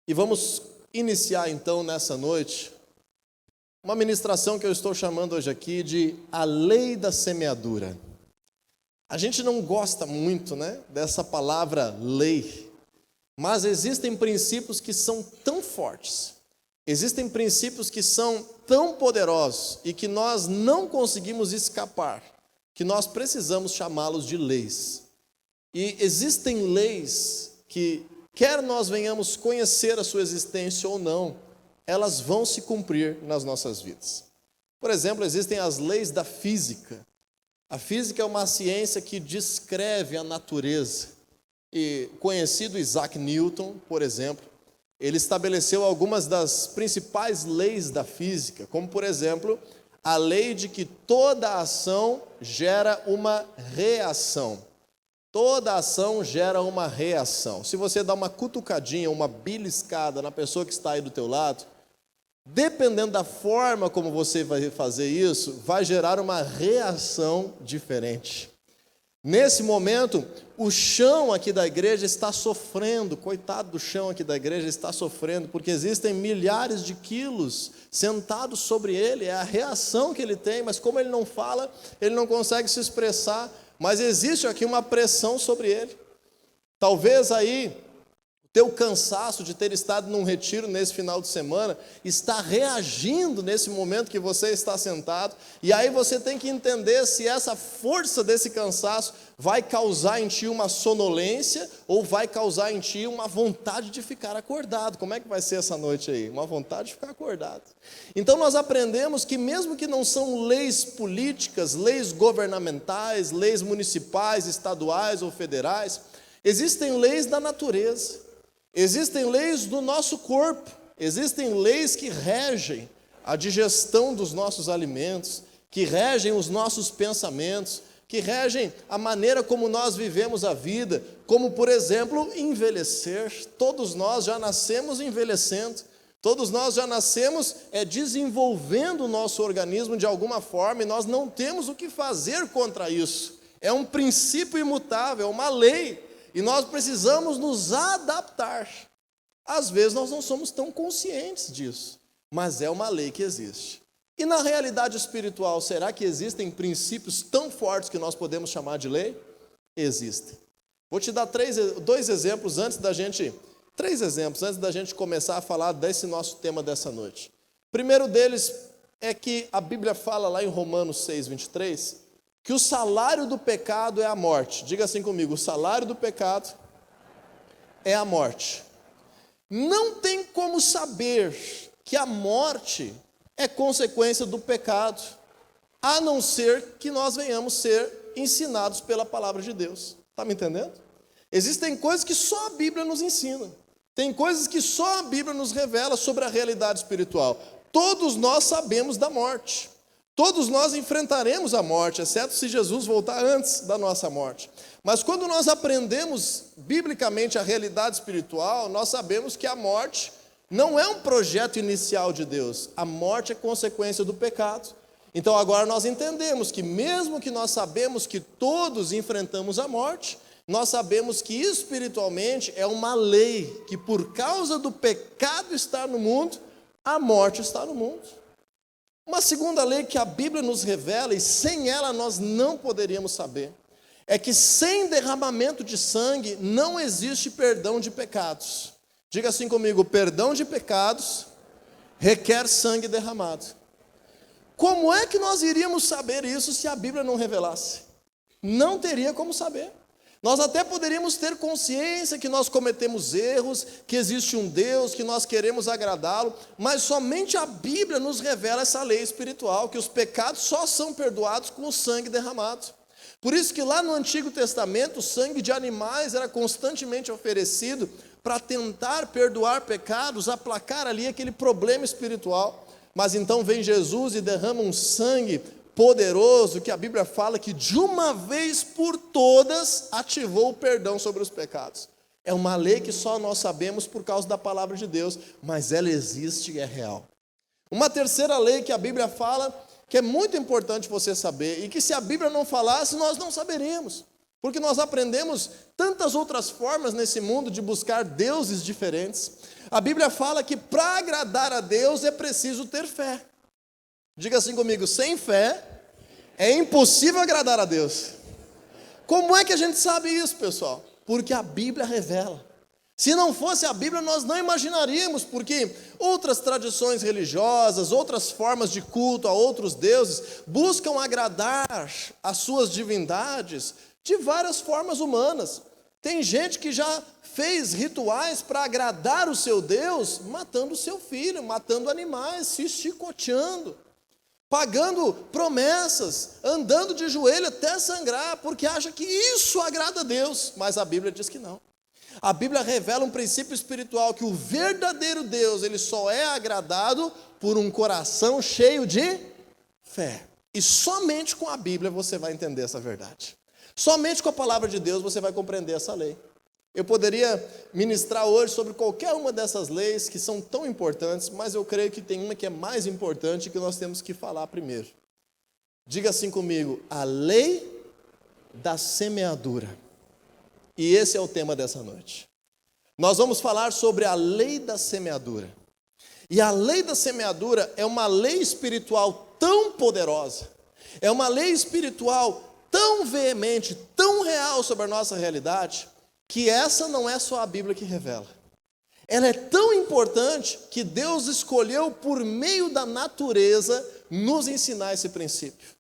E vamos iniciar então nessa noite uma ministração que eu estou chamando hoje aqui de a lei da semeadura. A gente não gosta muito, dessa palavra lei, mas existem princípios que são tão fortes, existem princípios que são tão poderosos e que nós não conseguimos escapar, que nós precisamos chamá-los de leis. E existem leis que, quer nós venhamos conhecer a sua existência ou não, elas vão se cumprir nas nossas vidas. Por exemplo, existem as leis da física. A física é uma ciência que descreve a natureza. E conhecido Isaac Newton, por exemplo, ele estabeleceu algumas das principais leis da física, como, por exemplo, a lei de que toda ação gera uma reação. Toda ação gera uma reação. Se você dá uma cutucadinha, uma beliscada na pessoa que está aí do teu lado, dependendo da forma como você vai fazer isso, vai gerar uma reação diferente. Nesse momento, o chão aqui da igreja está sofrendo, coitado do chão aqui da igreja, está sofrendo, porque existem milhares de quilos sentados sobre ele, é a reação que ele tem, mas como ele não fala, ele não consegue se expressar, mas existe aqui uma pressão sobre ele. Talvez aí o teu cansaço de ter estado num retiro nesse final de semana está reagindo nesse momento que você está sentado, e aí você tem que entender se essa força desse cansaço vai causar em ti uma sonolência ou vai causar em ti uma vontade de ficar acordado. Como é que vai ser essa noite aí? Uma vontade de ficar acordado. Então nós aprendemos que mesmo que não são leis políticas, leis governamentais, leis municipais, estaduais ou federais, existem leis da natureza. Existem leis do nosso corpo, existem leis que regem a digestão dos nossos alimentos, que regem os nossos pensamentos, que regem a maneira como nós vivemos a vida, como, por exemplo, envelhecer. Todos nós já nascemos envelhecendo, todos nós já nascemos desenvolvendo o nosso organismo de alguma forma, e nós não temos o que fazer contra isso. É um princípio imutável, é uma lei. E nós precisamos nos adaptar. Às vezes nós não somos tão conscientes disso, mas é uma lei que existe. E na realidade espiritual, será que existem princípios tão fortes que nós podemos chamar de lei? Existem. Vou te dar três exemplos antes da gente começar a falar desse nosso tema dessa noite. O primeiro deles é que a Bíblia fala lá em Romanos 6:23, que o salário do pecado é a morte. Diga assim comigo: o salário do pecado é a morte. Não tem como saber que a morte é consequência do pecado, a não ser que nós venhamos ser ensinados pela palavra de Deus. Está me entendendo? Existem coisas que só a Bíblia nos ensina. Tem coisas que só a Bíblia nos revela sobre a realidade espiritual. Todos nós sabemos da morte. Todos nós enfrentaremos a morte, exceto se Jesus voltar antes da nossa morte. Mas quando nós aprendemos biblicamente a realidade espiritual, nós sabemos que a morte não é um projeto inicial de Deus. A morte é consequência do pecado. Então agora nós entendemos que mesmo que nós sabemos que todos enfrentamos a morte, nós sabemos que espiritualmente é uma lei que por causa do pecado estar no mundo, a morte está no mundo. Uma segunda lei que a Bíblia nos revela, e sem ela nós não poderíamos saber, é que sem derramamento de sangue não existe perdão de pecados. Diga assim comigo: perdão de pecados requer sangue derramado. Como é que nós iríamos saber isso se a Bíblia não revelasse? Não teria como saber. Nós até poderíamos ter consciência que nós cometemos erros, que existe um Deus, que nós queremos agradá-lo, mas somente a Bíblia nos revela essa lei espiritual, que os pecados só são perdoados com o sangue derramado. Por isso que lá no Antigo Testamento, o sangue de animais era constantemente oferecido para tentar perdoar pecados, aplacar ali aquele problema espiritual. Mas então vem Jesus e derrama um sangue poderoso, que a Bíblia fala que de uma vez por todas ativou o perdão sobre os pecados. É uma lei que só nós sabemos por causa da palavra de Deus, mas ela existe e é real. Uma terceira lei que a Bíblia fala, que é muito importante você saber, e que se a Bíblia não falasse, nós não saberíamos. Porque nós aprendemos tantas outras formas nesse mundo de buscar deuses diferentes. A Bíblia fala que para agradar a Deus é preciso ter fé. Diga assim comigo: sem fé é impossível agradar a Deus. Como é que a gente sabe isso, pessoal? Porque a Bíblia revela. Se não fosse a Bíblia, nós não imaginaríamos, porque outras tradições religiosas, outras formas de culto a outros deuses, buscam agradar as suas divindades de várias formas humanas. Tem gente que já fez rituais para agradar o seu Deus, matando o seu filho, matando animais, se chicoteando, pagando promessas, andando de joelho até sangrar, porque acha que isso agrada a Deus, mas a Bíblia diz que não. A Bíblia revela um princípio espiritual, que o verdadeiro Deus, ele só é agradado por um coração cheio de fé. E somente com a Bíblia você vai entender essa verdade. Somente com a palavra de Deus você vai compreender essa lei. Eu poderia ministrar hoje sobre qualquer uma dessas leis que são tão importantes, mas eu creio que tem uma que é mais importante e que nós temos que falar primeiro. Diga assim comigo: a lei da semeadura. E esse é o tema dessa noite. Nós vamos falar sobre a lei da semeadura. E a lei da semeadura é uma lei espiritual tão poderosa, é uma lei espiritual tão veemente, tão real sobre a nossa realidade, que essa não é só a Bíblia que revela. Ela é tão importante que Deus escolheu, por meio da natureza, nos ensinar esse princípio.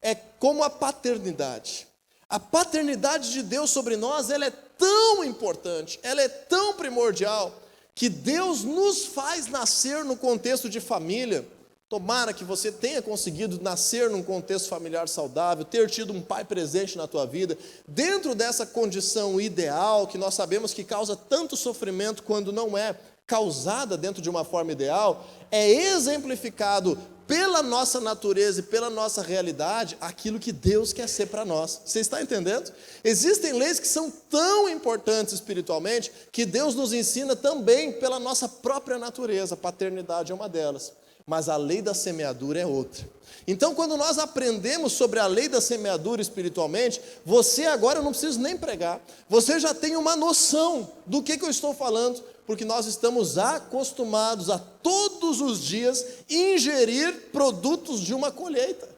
É como a paternidade. A paternidade de Deus sobre nós, ela é tão importante, ela é tão primordial, que Deus nos faz nascer no contexto de família. Tomara que você tenha conseguido nascer num contexto familiar saudável, ter tido um pai presente na tua vida, dentro dessa condição ideal, que nós sabemos que causa tanto sofrimento quando não é causada dentro de uma forma ideal, é exemplificado pela nossa natureza e pela nossa realidade aquilo que Deus quer ser para nós. Você está entendendo? Existem leis que são tão importantes espiritualmente que Deus nos ensina também pela nossa própria natureza. A paternidade é uma delas, mas a lei da semeadura é outra. Então, quando nós aprendemos sobre a lei da semeadura espiritualmente, você agora, eu não preciso nem pregar, você já tem uma noção do que eu estou falando, porque nós estamos acostumados a todos os dias ingerir produtos de uma colheita.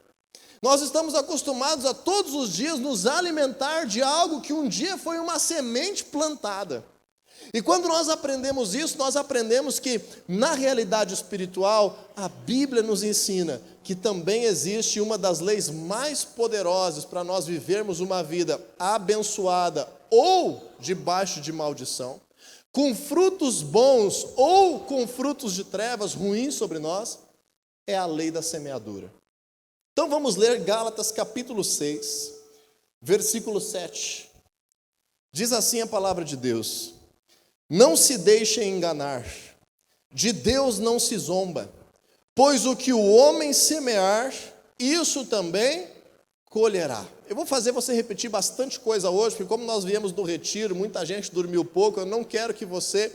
Nós estamos acostumados a todos os dias nos alimentar de algo que um dia foi uma semente plantada. E quando nós aprendemos isso, nós aprendemos que na realidade espiritual, a Bíblia nos ensina que também existe uma das leis mais poderosas para nós vivermos uma vida abençoada ou debaixo de maldição, com frutos bons ou com frutos de trevas ruins sobre nós, é a lei da semeadura. Então vamos ler Gálatas capítulo 6, versículo 7. Diz assim a palavra de Deus: não se deixem enganar, de Deus não se zomba, pois o que o homem semear, isso também colherá. Eu vou fazer você repetir bastante coisa hoje, porque como nós viemos do retiro, muita gente dormiu pouco, eu não quero que você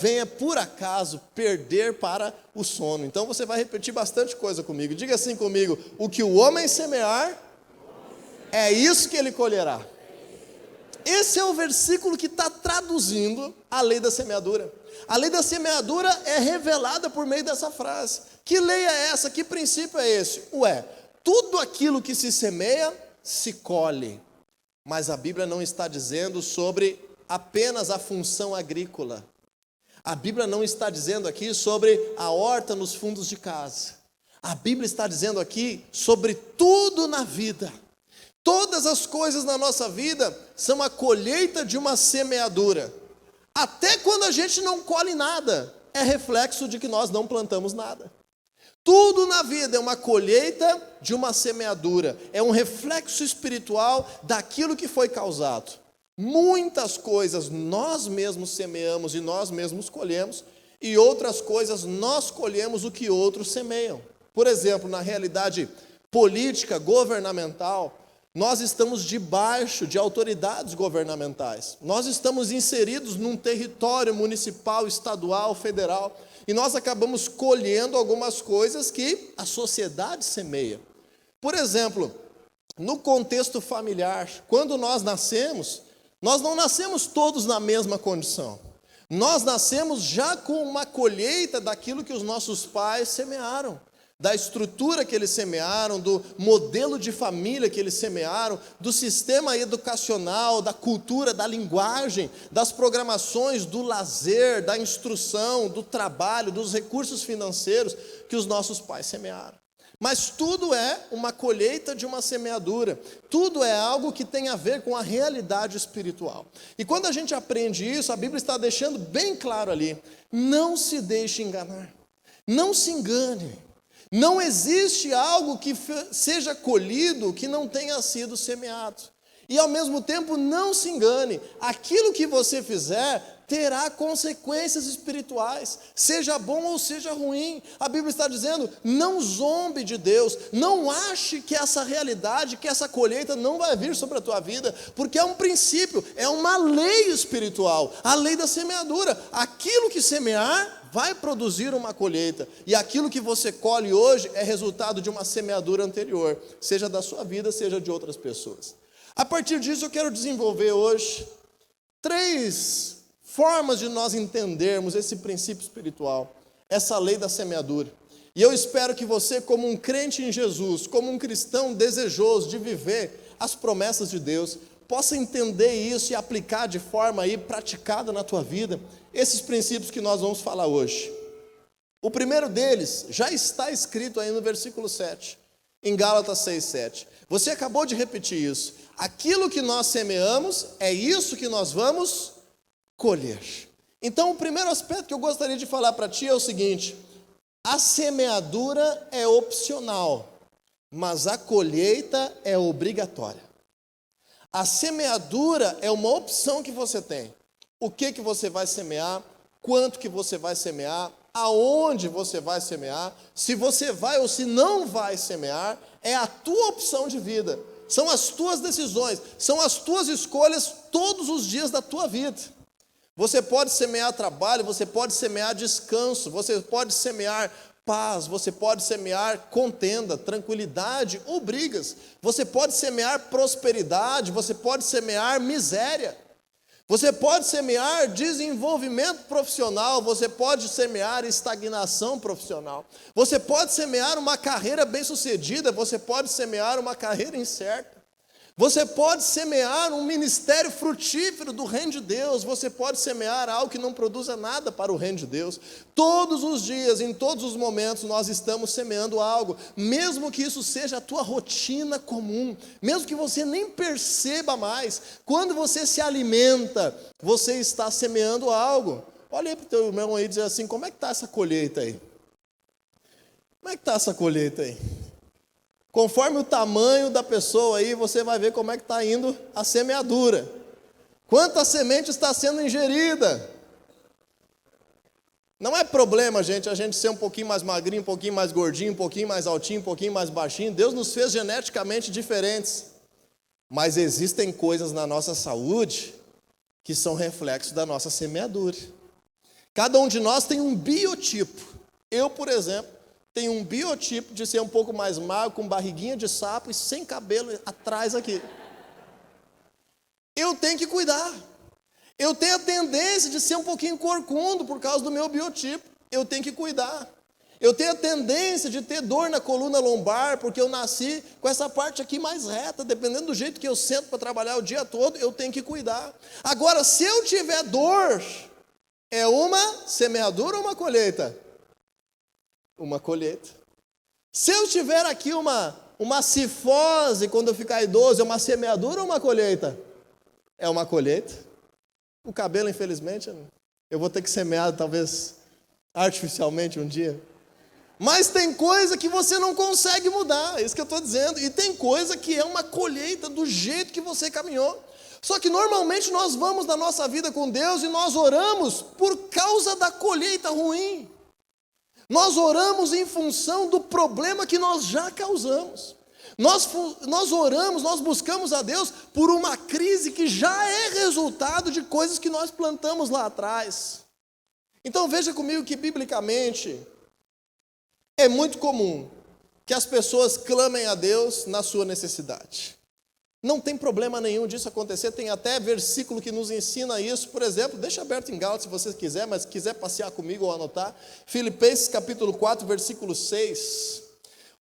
venha por acaso perder para o sono. Então você vai repetir bastante coisa comigo. Diga assim comigo: o que o homem semear, é isso que ele colherá. Esse é o versículo que está traduzindo a lei da semeadura. A lei da semeadura é revelada por meio dessa frase. Que lei é essa? Que princípio é esse? Tudo aquilo que se semeia, se colhe. Mas a Bíblia não está dizendo sobre apenas a função agrícola. A Bíblia não está dizendo aqui sobre a horta nos fundos de casa. A Bíblia está dizendo aqui sobre tudo na vida. Todas as coisas na nossa vida são a colheita de uma semeadura. Até quando a gente não colhe nada, é reflexo de que nós não plantamos nada. Tudo na vida é uma colheita de uma semeadura, é um reflexo espiritual daquilo que foi causado. Muitas coisas nós mesmos semeamos e nós mesmos colhemos, e outras coisas nós colhemos o que outros semeiam. Por exemplo, na realidade política, governamental, nós estamos debaixo de autoridades governamentais. Nós estamos inseridos num território municipal, estadual, federal, e nós acabamos colhendo algumas coisas que a sociedade semeia. Por exemplo, no contexto familiar, quando nós nascemos, nós não nascemos todos na mesma condição. Nós nascemos já com uma colheita daquilo que os nossos pais semearam, da estrutura que eles semearam, do modelo de família que eles semearam, do sistema educacional, da cultura, da linguagem, das programações, do lazer, da instrução, do trabalho, dos recursos financeiros que os nossos pais semearam. Mas tudo é uma colheita de uma semeadura, tudo é algo que tem a ver com a realidade espiritual. E quando a gente aprende isso, a Bíblia está deixando bem claro ali: não se deixe enganar, não se engane, não existe algo que seja colhido que não tenha sido semeado. E ao mesmo tempo, não se engane, aquilo que você fizer terá consequências espirituais, seja bom ou seja ruim. A Bíblia está dizendo: não zombe de Deus, não ache que essa realidade, que essa colheita não vai vir sobre a tua vida, porque é um princípio, é uma lei espiritual, a lei da semeadura. Aquilo que semear vai produzir uma colheita, e aquilo que você colhe hoje é resultado de uma semeadura anterior, seja da sua vida, seja de outras pessoas. A partir disso, eu quero desenvolver hoje 3 formas de nós entendermos esse princípio espiritual, essa lei da semeadura. E eu espero que você, como um crente em Jesus, como um cristão desejoso de viver as promessas de Deus, possa entender isso e aplicar de forma aí praticada na tua vida, esses princípios que nós vamos falar hoje. O primeiro deles já está escrito aí no versículo 7, em Gálatas 6:7. Você acabou de repetir isso. Aquilo que nós semeamos, é isso que nós vamos colher. Então, o primeiro aspecto que eu gostaria de falar para ti é o seguinte: a semeadura é opcional, mas a colheita é obrigatória. A semeadura é uma opção que você tem. O que você vai semear, quanto que você vai semear, aonde você vai semear, se você vai ou se não vai semear, é a tua opção de vida. São as tuas decisões, são as tuas escolhas todos os dias da tua vida. Você pode semear trabalho, você pode semear descanso, você pode semear paz, você pode semear contenda, tranquilidade ou brigas. Você pode semear prosperidade, você pode semear miséria. Você pode semear desenvolvimento profissional, você pode semear estagnação profissional. Você pode semear uma carreira bem-sucedida, você pode semear uma carreira incerta. Você pode semear um ministério frutífero do reino de Deus, você pode semear algo que não produza nada para o reino de Deus. Todos os dias, em todos os momentos, nós estamos semeando algo, mesmo que isso seja a tua rotina comum, mesmo que você nem perceba mais. Quando você se alimenta, você está semeando algo. Olha aí para o teu irmão aí e diz assim: como é que está essa colheita aí? Como é que está essa colheita aí? Conforme o tamanho da pessoa aí, você vai ver como é que está indo a semeadura. Quanta semente está sendo ingerida. Não é problema, gente, a gente ser um pouquinho mais magrinho, um pouquinho mais gordinho, um pouquinho mais altinho, um pouquinho mais baixinho. Deus nos fez geneticamente diferentes. Mas existem coisas na nossa saúde que são reflexos da nossa semeadura. Cada um de nós tem um biotipo. Eu, por exemplo, tem um biotipo de ser um pouco mais magro, com barriguinha de sapo e sem cabelo atrás aqui. Eu tenho que cuidar. Eu tenho a tendência de ser um pouquinho corcundo por causa do meu biotipo. Eu tenho que cuidar. Eu tenho a tendência de ter dor na coluna lombar, porque eu nasci com essa parte aqui mais reta. Dependendo do jeito que eu sento para trabalhar o dia todo, eu tenho que cuidar. Agora, se eu tiver dor, é uma semeadura ou uma colheita? Uma colheita. Se eu tiver aqui uma cifose quando eu ficar idoso, é uma semeadura ou uma colheita? É uma colheita. O cabelo, infelizmente, eu vou ter que semear talvez artificialmente um dia. Mas tem coisa que você não consegue mudar, é isso que eu estou dizendo. E tem coisa que é uma colheita do jeito que você caminhou. Só que normalmente nós vamos na nossa vida com Deus e nós oramos por causa da colheita ruim. Nós oramos em função do problema que nós já causamos. Nós oramos, nós buscamos a Deus por uma crise que já é resultado de coisas que nós plantamos lá atrás. Então veja comigo que biblicamente é muito comum que as pessoas clamem a Deus na sua necessidade. Não tem problema nenhum disso acontecer, tem até versículo que nos ensina isso. Por exemplo, deixa aberto em Gálatas se você quiser, mas se quiser passear comigo ou anotar, Filipenses capítulo 4, versículo 6.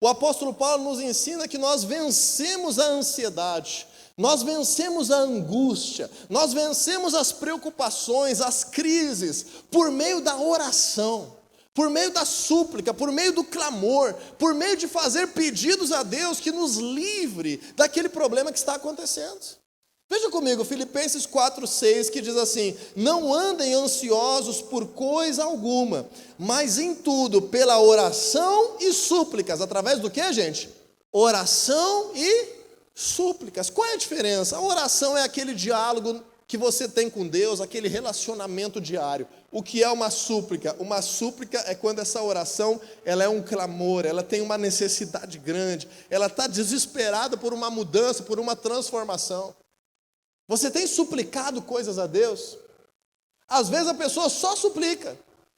O apóstolo Paulo nos ensina que nós vencemos a ansiedade, nós vencemos a angústia, nós vencemos as preocupações, as crises, por meio da oração, por meio da súplica, por meio do clamor, por meio de fazer pedidos a Deus que nos livre daquele problema que está acontecendo. Veja comigo, Filipenses 4,6, que diz assim: não andem ansiosos por coisa alguma, mas em tudo, pela oração e súplicas. Através do que, gente? Oração e súplicas. Qual é a diferença? A oração é aquele diálogo que você tem com Deus, aquele relacionamento diário. O que é uma súplica? Uma súplica é quando essa oração, ela é um clamor, ela tem uma necessidade grande, ela está desesperada por uma mudança, por uma transformação. Você tem suplicado coisas a Deus? Às vezes a pessoa só suplica,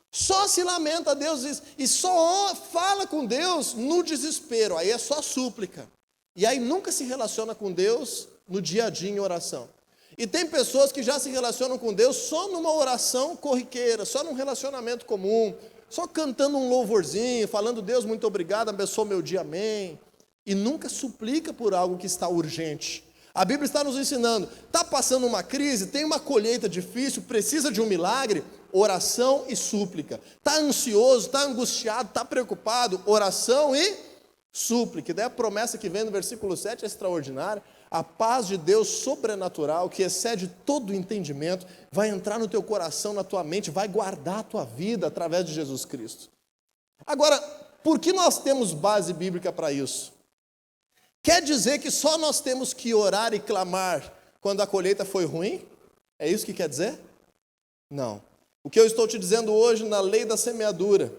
só se lamenta a Deus e só fala com Deus no desespero, aí é só súplica. E aí nunca se relaciona com Deus no dia a dia em oração. E tem pessoas que já se relacionam com Deus só numa oração corriqueira, só num relacionamento comum, só cantando um louvorzinho, falando: Deus, muito obrigado, abençoa meu dia, amém. E nunca suplica por algo que está urgente. A Bíblia está nos ensinando, está passando uma crise, tem uma colheita difícil, precisa de um milagre, oração e súplica. Está ansioso, está angustiado, está preocupado, oração e súplica. E daí a promessa que vem no versículo 7 é extraordinária. A paz de Deus sobrenatural, que excede todo o entendimento, vai entrar no teu coração, na tua mente, vai guardar a tua vida através de Jesus Cristo. Agora, por que nós temos base bíblica para isso? Quer dizer que só nós temos que orar e clamar quando a colheita foi ruim? É isso que quer dizer? Não. O que eu estou te dizendo hoje na lei da semeadura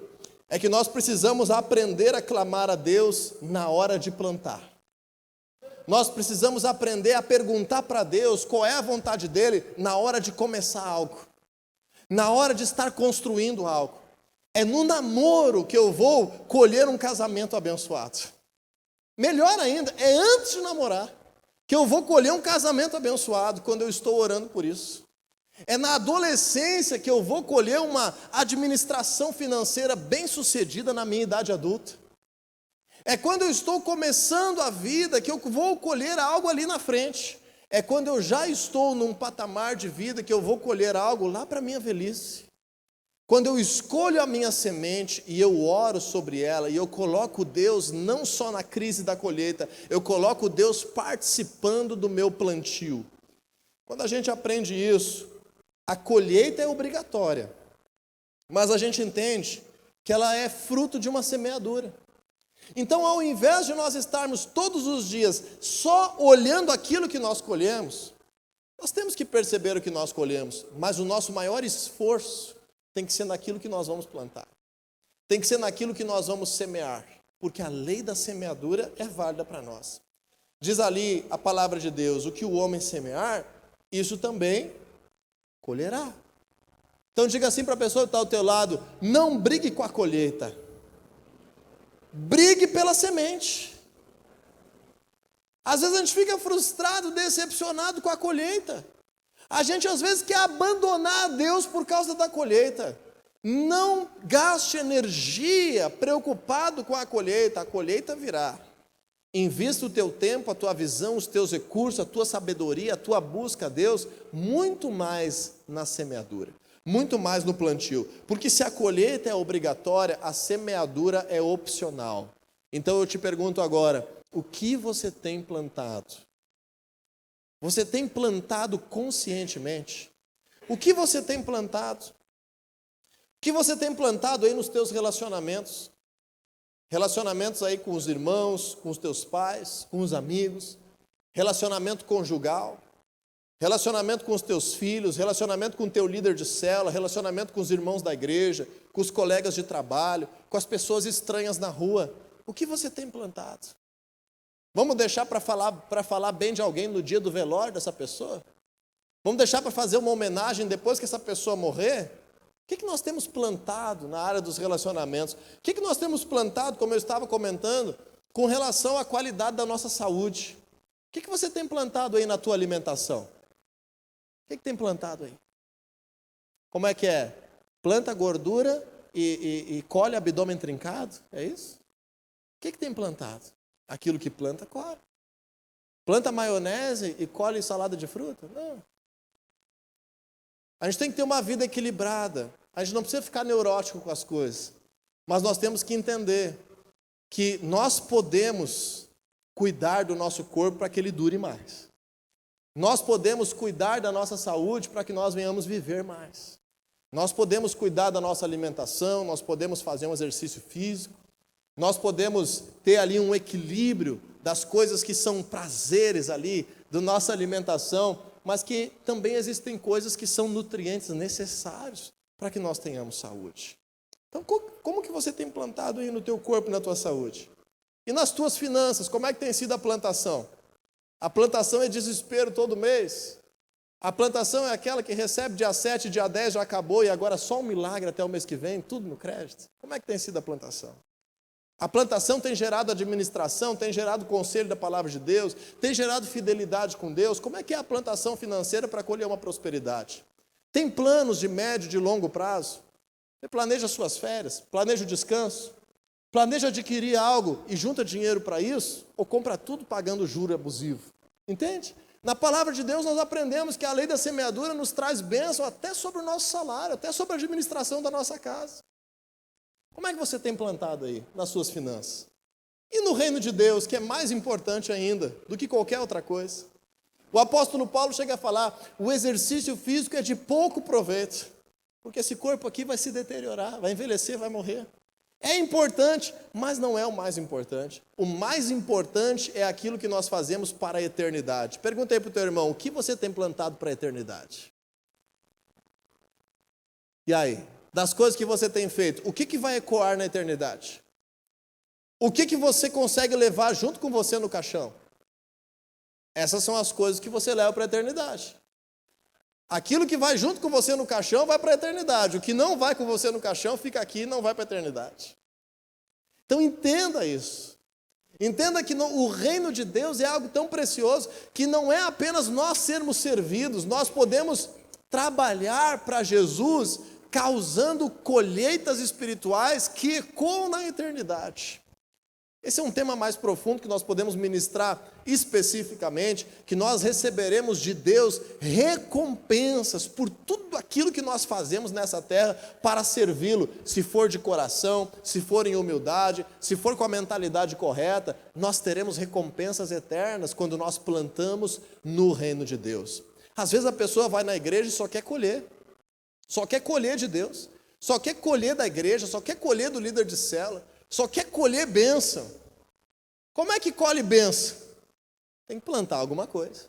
é que nós precisamos aprender a clamar a Deus na hora de plantar. Nós precisamos aprender a perguntar para Deus qual é a vontade dEle na hora de começar algo, na hora de estar construindo algo. É no namoro que eu vou colher um casamento abençoado. Melhor ainda, é antes de namorar que eu vou colher um casamento abençoado quando eu estou orando por isso. É na adolescência que eu vou colher uma administração financeira bem-sucedida na minha idade adulta. É quando eu estou começando a vida que eu vou colher algo ali na frente. É quando eu já estou num patamar de vida que eu vou colher algo lá para a minha velhice. Quando eu escolho a minha semente e eu oro sobre ela, e eu coloco Deus não só na crise da colheita, eu coloco Deus participando do meu plantio. Quando a gente aprende isso, a colheita é obrigatória, mas a gente entende que ela é fruto de uma semeadura. Então, ao invés de nós estarmos todos os dias só olhando aquilo que nós colhemos, nós temos que perceber o que nós colhemos, mas o nosso maior esforço tem que ser naquilo que nós vamos plantar, tem que ser naquilo que nós vamos semear, porque a lei da semeadura é válida para nós. Diz ali a palavra de Deus: o que o homem semear, isso também colherá. Então diga assim para a pessoa que está ao teu lado: não brigue com a colheita, brigue pela semente. Às vezes a gente fica frustrado, decepcionado com a colheita. A gente às vezes quer abandonar a Deus por causa da colheita. Não gaste energia preocupado com a colheita virá. Invista o teu tempo, a tua visão, os teus recursos, a tua sabedoria, a tua busca a Deus, muito mais na semeadura, muito mais no plantio. Porque se a colheita é obrigatória, a semeadura é opcional. Então eu te pergunto agora, o que você tem plantado? Você tem plantado conscientemente? O que você tem plantado? O que você tem plantado aí nos teus relacionamentos? Relacionamentos aí com os irmãos, com os teus pais, com os amigos, relacionamento conjugal, relacionamento com os teus filhos, relacionamento com o teu líder de célula, relacionamento com os irmãos da igreja, com os colegas de trabalho, com as pessoas estranhas na rua. O que você tem plantado? Vamos deixar para falar bem de alguém no dia do velório dessa pessoa? Vamos deixar para fazer uma homenagem depois que essa pessoa morrer? O que nós temos plantado na área dos relacionamentos? O que nós temos plantado, como eu estava comentando, com relação à qualidade da nossa saúde. O que você tem plantado aí na tua alimentação? O que tem plantado aí? Como é que é? Planta gordura e colhe abdômen trincado? É isso? O que tem plantado? Aquilo que planta, colhe. Planta maionese e colhe salada de fruta? Não. A gente tem que ter uma vida equilibrada. A gente não precisa ficar neurótico com as coisas. Mas nós temos que entender que nós podemos cuidar do nosso corpo para que ele dure mais. Nós podemos cuidar da nossa saúde para que nós venhamos viver mais. Nós podemos cuidar da nossa alimentação, nós podemos fazer um exercício físico, nós podemos ter ali um equilíbrio das coisas que são prazeres ali, da nossa alimentação, mas que também existem coisas que são nutrientes necessários para que nós tenhamos saúde. Então, como que você tem plantado aí no teu corpo e na tua saúde? E nas tuas finanças, como é que tem sido a plantação? A plantação é desespero todo mês? A plantação é aquela que recebe dia 7, dia 10 já acabou e agora só um milagre até o mês que vem, tudo no crédito? Como é que tem sido a plantação? A plantação tem gerado administração, tem gerado conselho da palavra de Deus, tem gerado fidelidade com Deus. Como é que é a plantação financeira para colher uma prosperidade? Tem planos de médio, de longo prazo? Você planeja suas férias, planeja o descanso, planeja adquirir algo e junta dinheiro para isso, ou compra tudo pagando juro abusivo? Entende? Na palavra de Deus nós aprendemos que a lei da semeadura nos traz bênção até sobre o nosso salário, até sobre a administração da nossa casa. Como é que você tem plantado aí nas suas finanças? E no reino de Deus, que é mais importante ainda do que qualquer outra coisa. O apóstolo Paulo chega a falar, o exercício físico é de pouco proveito, porque esse corpo aqui vai se deteriorar, vai envelhecer, vai morrer. É importante, mas não é o mais importante. O mais importante é aquilo que nós fazemos para a eternidade. Perguntei para o teu irmão, o que você tem plantado para a eternidade? E aí, das coisas que você tem feito, o que vai ecoar na eternidade? O que você consegue levar junto com você no caixão? Essas são as coisas que você leva para a eternidade. Aquilo que vai junto com você no caixão vai para a eternidade. O que não vai com você no caixão fica aqui e não vai para a eternidade. Então entenda isso. Entenda que o reino de Deus é algo tão precioso que não é apenas nós sermos servidos, nós podemos trabalhar para Jesus causando colheitas espirituais que ecoam na eternidade. Esse é um tema mais profundo que nós podemos ministrar especificamente, que nós receberemos de Deus recompensas por tudo aquilo que nós fazemos nessa terra para servi-lo, se for de coração, se for em humildade, se for com a mentalidade correta, nós teremos recompensas eternas quando nós plantamos no reino de Deus. Às vezes a pessoa vai na igreja e só quer colher de Deus, só quer colher da igreja, só quer colher do líder de célula, só quer colher bênção. Como é que colhe bênção? Tem que plantar alguma coisa.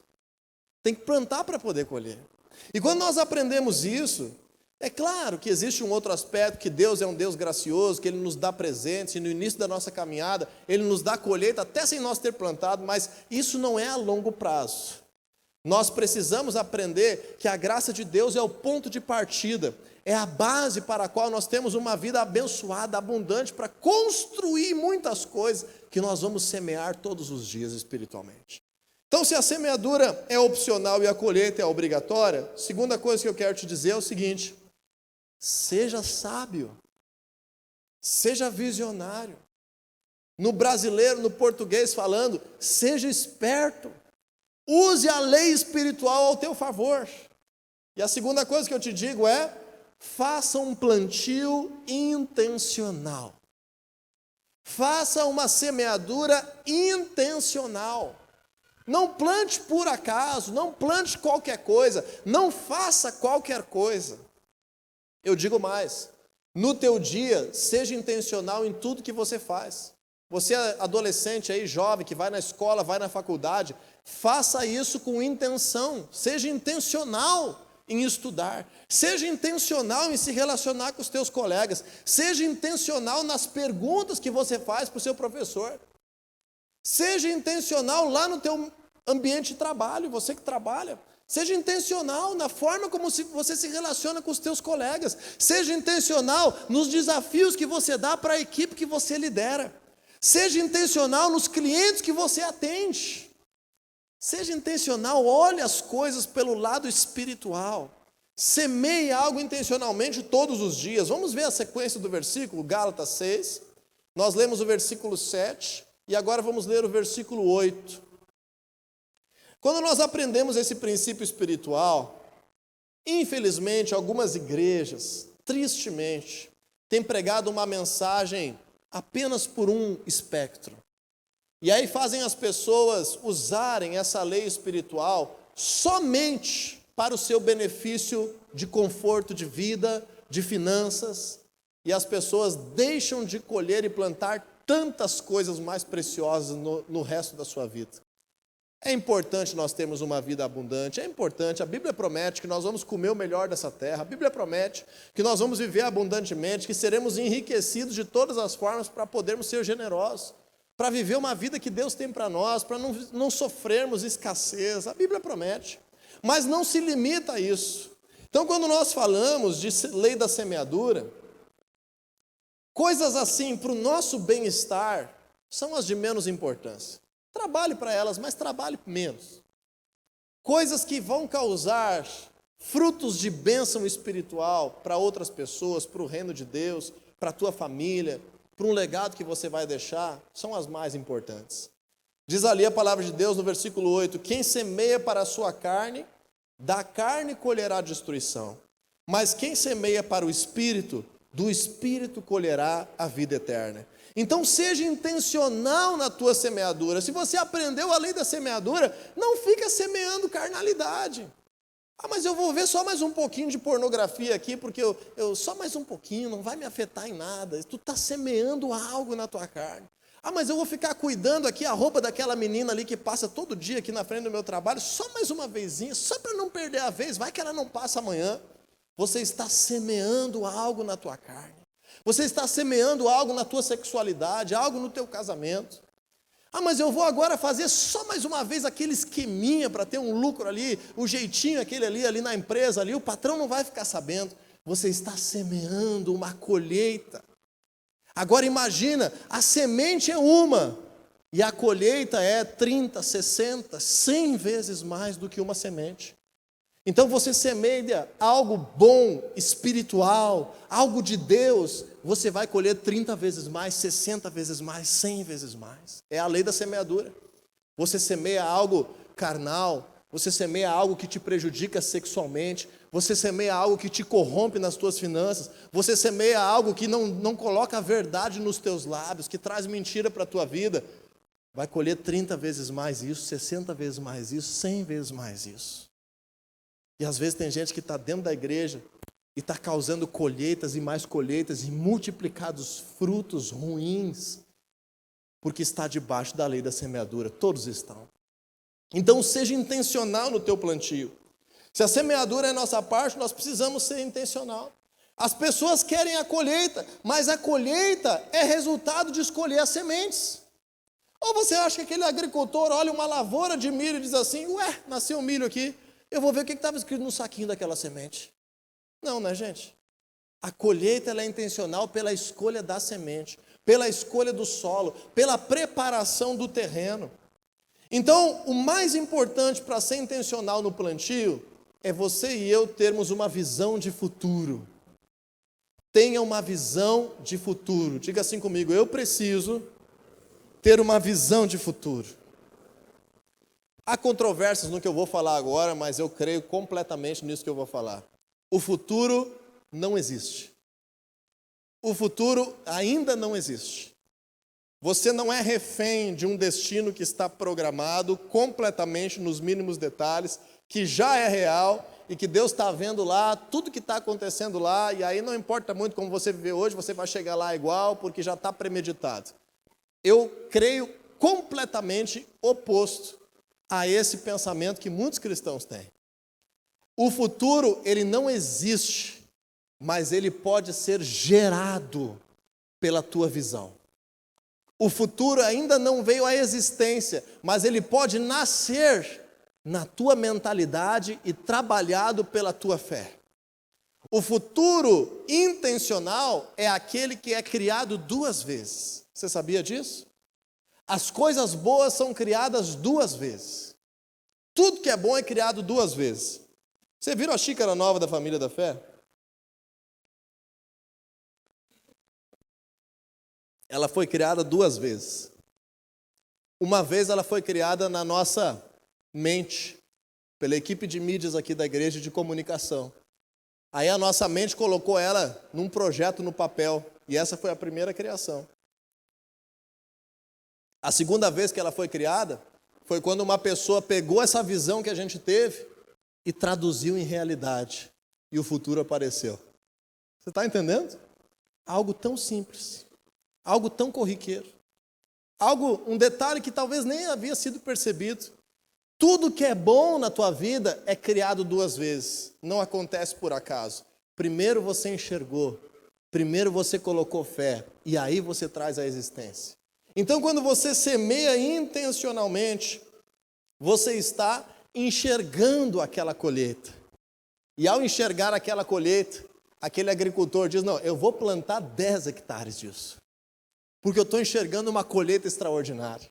Tem que plantar para poder colher. E quando nós aprendemos isso, é claro que existe um outro aspecto, que Deus é um Deus gracioso, que Ele nos dá presentes, e no início da nossa caminhada, Ele nos dá colheita, até sem nós ter plantado, mas isso não é a longo prazo. Nós precisamos aprender que a graça de Deus é o ponto de partida, é a base para a qual nós temos uma vida abençoada, abundante, para construir muitas coisas que nós vamos semear todos os dias espiritualmente. Então, se a semeadura é opcional e a colheita é obrigatória, segunda coisa que eu quero te dizer é o seguinte: seja sábio, seja visionário. No brasileiro, no português falando, seja esperto. Use a lei espiritual ao teu favor. E a segunda coisa que eu te digo é: faça um plantio intencional. Faça uma semeadura intencional. Não plante por acaso, não plante qualquer coisa, não faça qualquer coisa. Eu digo mais, no teu dia, seja intencional em tudo que você faz. Você é adolescente aí, jovem, que vai na escola, vai na faculdade, faça isso com intenção, seja intencional em estudar, seja intencional em se relacionar com os teus colegas, seja intencional nas perguntas que você faz para o seu professor, seja intencional lá no teu ambiente de trabalho, você que trabalha, seja intencional na forma como você se relaciona com os teus colegas, seja intencional nos desafios que você dá para a equipe que você lidera. Seja intencional nos clientes que você atende. Seja intencional, olhe as coisas pelo lado espiritual. Semeie algo intencionalmente todos os dias. Vamos ver a sequência do versículo, Gálatas 6. Nós lemos o versículo 7 e agora vamos ler o versículo 8. Quando nós aprendemos esse princípio espiritual, infelizmente algumas igrejas, tristemente, têm pregado uma mensagem apenas por um espectro. E aí fazem as pessoas usarem essa lei espiritual somente para o seu benefício de conforto de vida, de finanças, e as pessoas deixam de colher e plantar tantas coisas mais preciosas no resto da sua vida. É importante nós termos uma vida abundante, é importante, a Bíblia promete que nós vamos comer o melhor dessa terra, a Bíblia promete que nós vamos viver abundantemente, que seremos enriquecidos de todas as formas para podermos ser generosos, para viver uma vida que Deus tem para nós, para não sofrermos escassez, a Bíblia promete, mas não se limita a isso. Então, quando nós falamos de lei da semeadura, coisas assim para o nosso bem-estar são as de menos importância. Trabalhe para elas, mas trabalhe menos. Coisas que vão causar frutos de bênção espiritual para outras pessoas, para o reino de Deus, para a tua família, para um legado que você vai deixar, são as mais importantes. Diz ali a palavra de Deus no versículo 8, quem semeia para a sua carne, da carne colherá destruição. Mas quem semeia para o Espírito, do Espírito colherá a vida eterna. Então seja intencional na tua semeadura. Se você aprendeu a lei da semeadura, não fica semeando carnalidade. Mas eu vou ver só mais um pouquinho de pornografia aqui, porque eu só mais um pouquinho, não vai me afetar em nada. Tu está semeando algo na tua carne. Mas eu vou ficar cuidando aqui a roupa daquela menina ali que passa todo dia aqui na frente do meu trabalho, só mais uma vezinha, só para não perder a vez, vai que ela não passa amanhã. Você está semeando algo na tua carne. Você está semeando algo na tua sexualidade, algo no teu casamento. Mas eu vou agora fazer só mais uma vez aquele esqueminha para ter um lucro ali, o jeitinho aquele ali na empresa ali, o patrão não vai ficar sabendo. Você está semeando uma colheita. Agora imagina, a semente é uma, e a colheita é 30, 60, 100 vezes mais do que uma semente. Então você semeia algo bom, espiritual, algo de Deus, você vai colher 30 vezes mais, 60 vezes mais, 100 vezes mais. É a lei da semeadura. Você semeia algo carnal, você semeia algo que te prejudica sexualmente, você semeia algo que te corrompe nas tuas finanças, você semeia algo que não coloca a verdade nos teus lábios, que traz mentira para a tua vida, vai colher 30 vezes mais isso, 60 vezes mais isso, 100 vezes mais isso. E às vezes tem gente que está dentro da igreja e está causando colheitas e mais colheitas e multiplicados frutos ruins, porque está debaixo da lei da semeadura, todos estão. Então seja intencional no teu plantio. Se a semeadura é nossa parte, nós precisamos ser intencional. As pessoas querem a colheita, mas a colheita é resultado de escolher as sementes. Ou você acha que aquele agricultor olha uma lavoura de milho e diz assim, nasceu um milho aqui, eu vou ver o que estava escrito no saquinho daquela semente. Não, né, gente? A colheita ela é intencional pela escolha da semente, pela escolha do solo, pela preparação do terreno. Então, o mais importante para ser intencional no plantio é você e eu termos uma visão de futuro. Tenha uma visão de futuro. Diga assim comigo, eu preciso ter uma visão de futuro. Há controvérsias no que eu vou falar agora, mas eu creio completamente nisso que eu vou falar. O futuro não existe. O futuro ainda não existe. Você não é refém de um destino que está programado completamente nos mínimos detalhes, que já é real e que Deus está vendo lá, tudo que está acontecendo lá, e aí não importa muito como você viver hoje, você vai chegar lá igual, porque já está premeditado. Eu creio completamente oposto a esse pensamento que muitos cristãos têm. O futuro, ele não existe, mas ele pode ser gerado pela tua visão. O futuro ainda não veio à existência, mas ele pode nascer na tua mentalidade e trabalhado pela tua fé. O futuro intencional é aquele que é criado 2 vezes. Você sabia disso? As coisas boas são criadas 2 vezes. Tudo que é bom é criado 2 vezes. Você viram a xícara nova da família da fé? Ela foi criada 2 vezes. Uma vez ela foi criada na nossa mente, pela equipe de mídias aqui da igreja de comunicação. Aí a nossa mente colocou ela num projeto no papel, e essa foi a primeira criação. A segunda vez que ela foi criada, foi quando uma pessoa pegou essa visão que a gente teve e traduziu em realidade, e o futuro apareceu. Você está entendendo? Algo tão simples, algo tão corriqueiro, um detalhe que talvez nem havia sido percebido. Tudo que é bom na tua vida é criado 2 vezes, não acontece por acaso. Primeiro você enxergou, primeiro você colocou fé, e aí você traz a existência. Então, quando você semeia intencionalmente, você está enxergando aquela colheita. E ao enxergar aquela colheita, aquele agricultor diz, não, eu vou plantar 10 hectares disso, porque eu estou enxergando uma colheita extraordinária.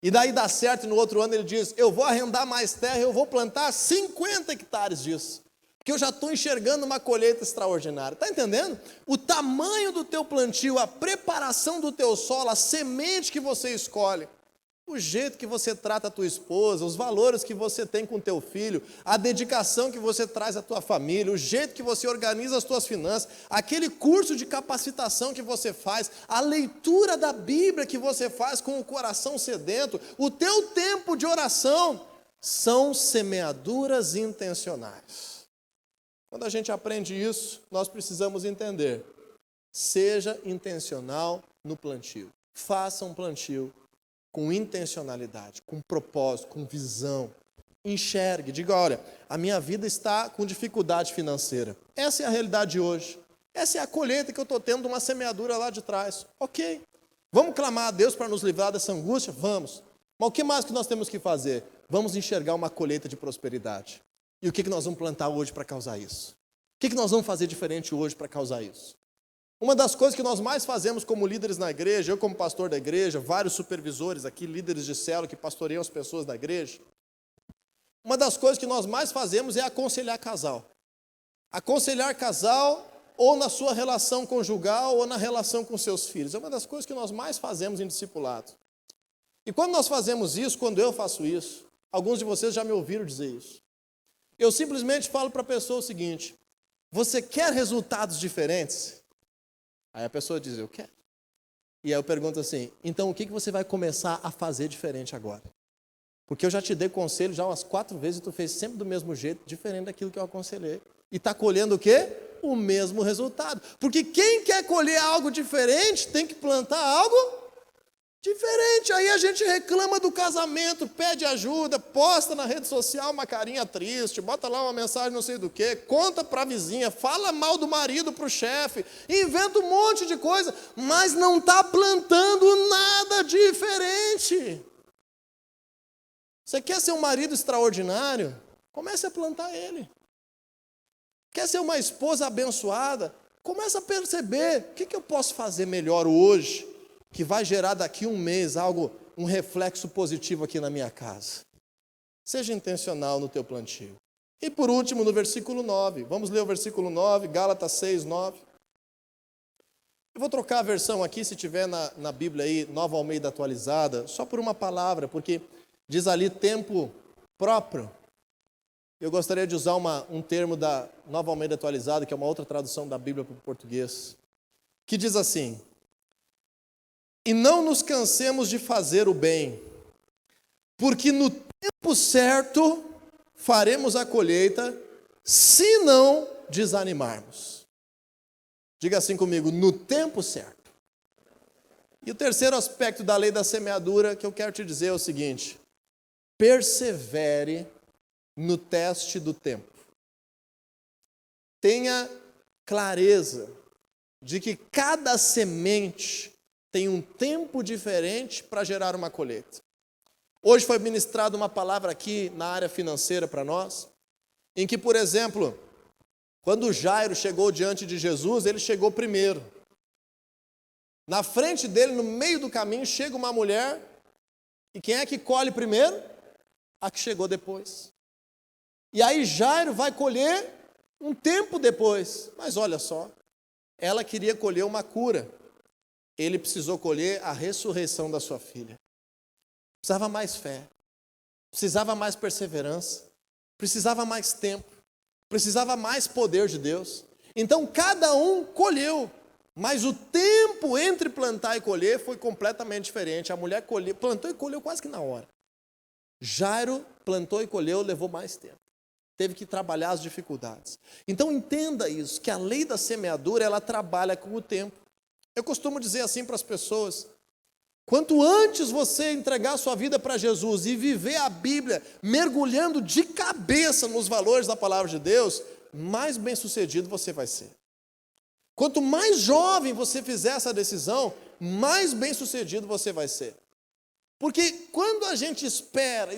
E daí dá certo, e no outro ano ele diz, eu vou arrendar mais terra, eu vou plantar 50 hectares disso, porque eu já estou enxergando uma colheita extraordinária. Está entendendo? O tamanho do teu plantio, a preparação do teu solo, a semente que você escolhe, o jeito que você trata a tua esposa, os valores que você tem com o teu filho, a dedicação que você traz à tua família, o jeito que você organiza as tuas finanças, aquele curso de capacitação que você faz, a leitura da Bíblia que você faz com o coração sedento, o teu tempo de oração, são semeaduras intencionais. Quando a gente aprende isso, nós precisamos entender, seja intencional no plantio, faça um plantio com intencionalidade, com propósito, com visão. Enxergue, diga, olha, a minha vida está com dificuldade financeira. Essa é a realidade de hoje. Essa é a colheita que eu estou tendo de uma semeadura lá de trás. Ok, vamos clamar a Deus para nos livrar dessa angústia? Vamos. Mas o que mais que nós temos que fazer? Vamos enxergar uma colheita de prosperidade. E o que nós vamos plantar hoje para causar isso? O que nós vamos fazer diferente hoje para causar isso? Uma das coisas que nós mais fazemos como líderes na igreja, eu como pastor da igreja, vários supervisores aqui, líderes de célula que pastoreiam as pessoas da igreja, uma das coisas que nós mais fazemos é aconselhar casal. Aconselhar casal ou na sua relação conjugal ou na relação com seus filhos. É uma das coisas que nós mais fazemos em discipulado. E quando nós fazemos isso, quando eu faço isso, alguns de vocês já me ouviram dizer isso. Eu simplesmente falo para a pessoa o seguinte, você quer resultados diferentes? Aí a pessoa diz, eu quero. E aí eu pergunto assim, então o que você vai começar a fazer diferente agora? Porque eu já te dei conselho já umas 4 vezes e tu fez sempre do mesmo jeito, diferente daquilo que eu aconselhei. E está colhendo o quê? O mesmo resultado. Porque quem quer colher algo diferente tem que plantar algo diferente. Aí a gente reclama do casamento, pede ajuda, posta na rede social uma carinha triste, bota lá uma mensagem não sei do que, conta para a vizinha, fala mal do marido para o chefe, inventa um monte de coisa, mas não está plantando nada diferente. Você quer ser um marido extraordinário? Comece a plantar ele. Quer ser uma esposa abençoada? Comece a perceber, o que eu posso fazer melhor hoje, que vai gerar daqui um mês um reflexo positivo aqui na minha casa. Seja intencional no teu plantio. E por último, no versículo 9. Vamos ler o versículo 9, Gálatas 6, 9. Eu vou trocar a versão aqui, se tiver na Bíblia aí, Nova Almeida atualizada, só por uma palavra, porque diz ali tempo próprio. Eu gostaria de usar um termo da Nova Almeida atualizada, que é uma outra tradução da Bíblia para o português, que diz assim, e não nos cansemos de fazer o bem, porque no tempo certo faremos a colheita, se não desanimarmos. Diga assim comigo, no tempo certo. E o terceiro aspecto da lei da semeadura que eu quero te dizer é o seguinte, persevere no teste do tempo. Tenha clareza de que cada semente tem um tempo diferente para gerar uma colheita. Hoje foi ministrada uma palavra aqui na área financeira para nós, em que, por exemplo, quando Jairo chegou diante de Jesus, ele chegou primeiro. Na frente dele, no meio do caminho, chega uma mulher E quem é que colhe primeiro? A que chegou depois. E aí Jairo vai colher um tempo depois. Mas olha só, ela queria colher uma cura. Ele precisou colher a ressurreição da sua filha. Precisava mais fé. Precisava mais perseverança. Precisava mais tempo. Precisava mais poder de Deus. Então cada um colheu. Mas o tempo entre plantar e colher foi completamente diferente. A mulher plantou e colheu quase que na hora. Jairo plantou e colheu, levou mais tempo. Teve que trabalhar as dificuldades. Então entenda isso, que a lei da semeadura, ela trabalha com o tempo. Eu costumo dizer assim para as pessoas: quanto antes você entregar a sua vida para Jesus e viver a Bíblia mergulhando de cabeça nos valores da palavra de Deus, mais bem-sucedido você vai ser. Quanto mais jovem você fizer essa decisão, mais bem-sucedido você vai ser. Porque quando a gente espera,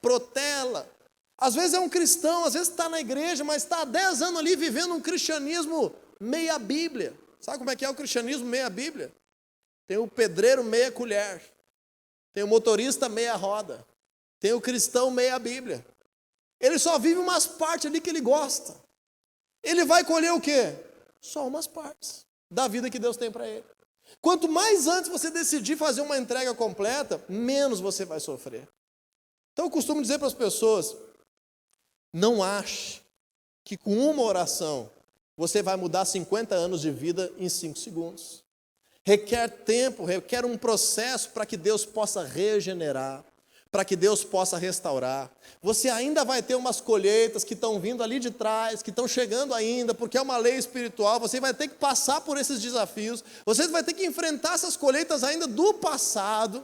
protela, às vezes é um cristão, às vezes está na igreja, mas está há 10 anos ali vivendo um cristianismo meia Bíblia. Sabe como é que é o cristianismo meia Bíblia? Tem o pedreiro meia colher, tem o motorista meia roda, tem o cristão meia Bíblia. Ele só vive umas partes ali que ele gosta. Ele vai colher o quê? Só umas partes da vida que Deus tem para ele. Quanto mais antes você decidir fazer uma entrega completa, menos você vai sofrer. Então eu costumo dizer para as pessoas: não ache que com uma oração você vai mudar 50 anos de vida em 5 segundos. Requer tempo, requer um processo para que Deus possa regenerar, para que Deus possa restaurar. Você ainda vai ter umas colheitas que estão vindo ali de trás, que estão chegando ainda, porque é uma lei espiritual. Você vai ter que passar por esses desafios, você vai ter que enfrentar essas colheitas ainda do passado,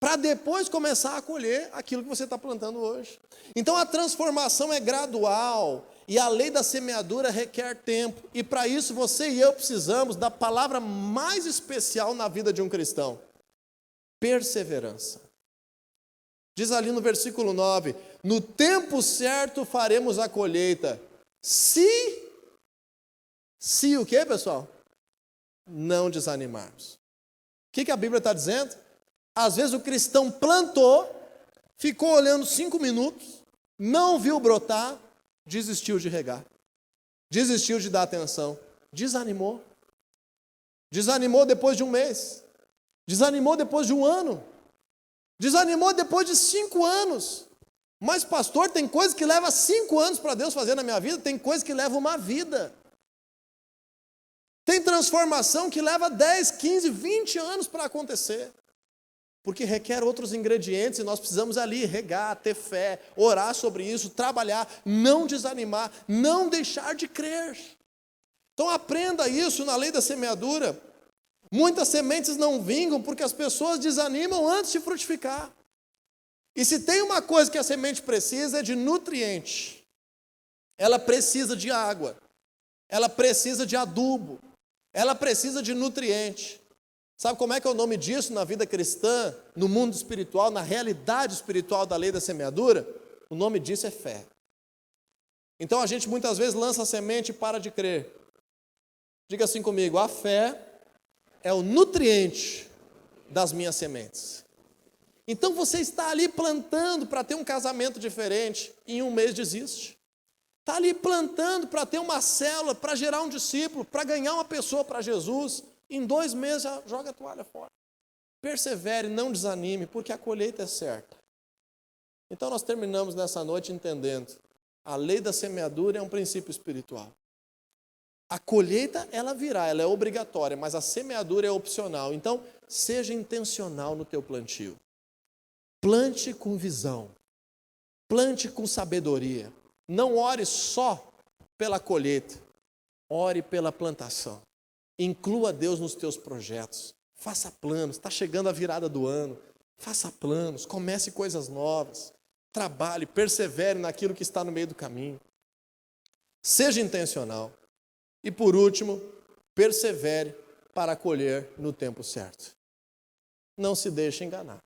para depois começar a colher aquilo que você está plantando hoje. Então a transformação é gradual, e a lei da semeadura requer tempo, e para isso você e eu precisamos da palavra mais especial na vida de um cristão: perseverança. Diz ali no versículo 9: no tempo certo faremos a colheita, se o quê, pessoal? Não desanimarmos. O que a Bíblia está dizendo? Às vezes o cristão plantou, ficou olhando 5 minutos, não viu brotar, desistiu de regar, desistiu de dar atenção, desanimou. Desanimou depois de um mês, desanimou depois de um ano, desanimou depois de 5 anos. Mas pastor, tem coisa que leva 5 anos para Deus fazer na minha vida, tem coisa que leva uma vida. Tem transformação que leva 10, 15, 20 anos para acontecer. Porque requer outros ingredientes e nós precisamos ali regar, ter fé, orar sobre isso, trabalhar, não desanimar, não deixar de crer. Então aprenda isso na lei da semeadura. Muitas sementes não vingam porque as pessoas desanimam antes de frutificar. E se tem uma coisa que a semente precisa, é de nutriente. Ela precisa de água, ela precisa de adubo, ela precisa de nutriente. Sabe como é que é o nome disso na vida cristã, no mundo espiritual, na realidade espiritual da lei da semeadura? O nome disso é fé. Então a gente muitas vezes lança a semente e para de crer. Diga assim comigo: a fé é o nutriente das minhas sementes. Então você está ali plantando para ter um casamento diferente, em um mês desiste. Está ali plantando para ter uma célula, para gerar um discípulo, para ganhar uma pessoa para Jesus. Em 2 meses já joga a toalha fora. Persevere, não desanime, porque a colheita é certa. Então nós terminamos nessa noite entendendo: a lei da semeadura é um princípio espiritual. A colheita, ela virá, ela é obrigatória, mas a semeadura é opcional. Então, seja intencional no teu plantio. Plante com visão. Plante com sabedoria. Não ore só pela colheita. Ore pela plantação. Inclua Deus nos teus projetos. Faça planos. Está chegando a virada do ano. Faça planos. Comece coisas novas. Trabalhe, persevere naquilo que está no meio do caminho. Seja intencional. E por último, persevere para colher no tempo certo. Não se deixe enganar.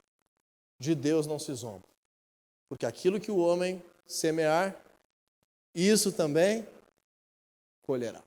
De Deus não se zomba. Porque aquilo que o homem semear, isso também colherá.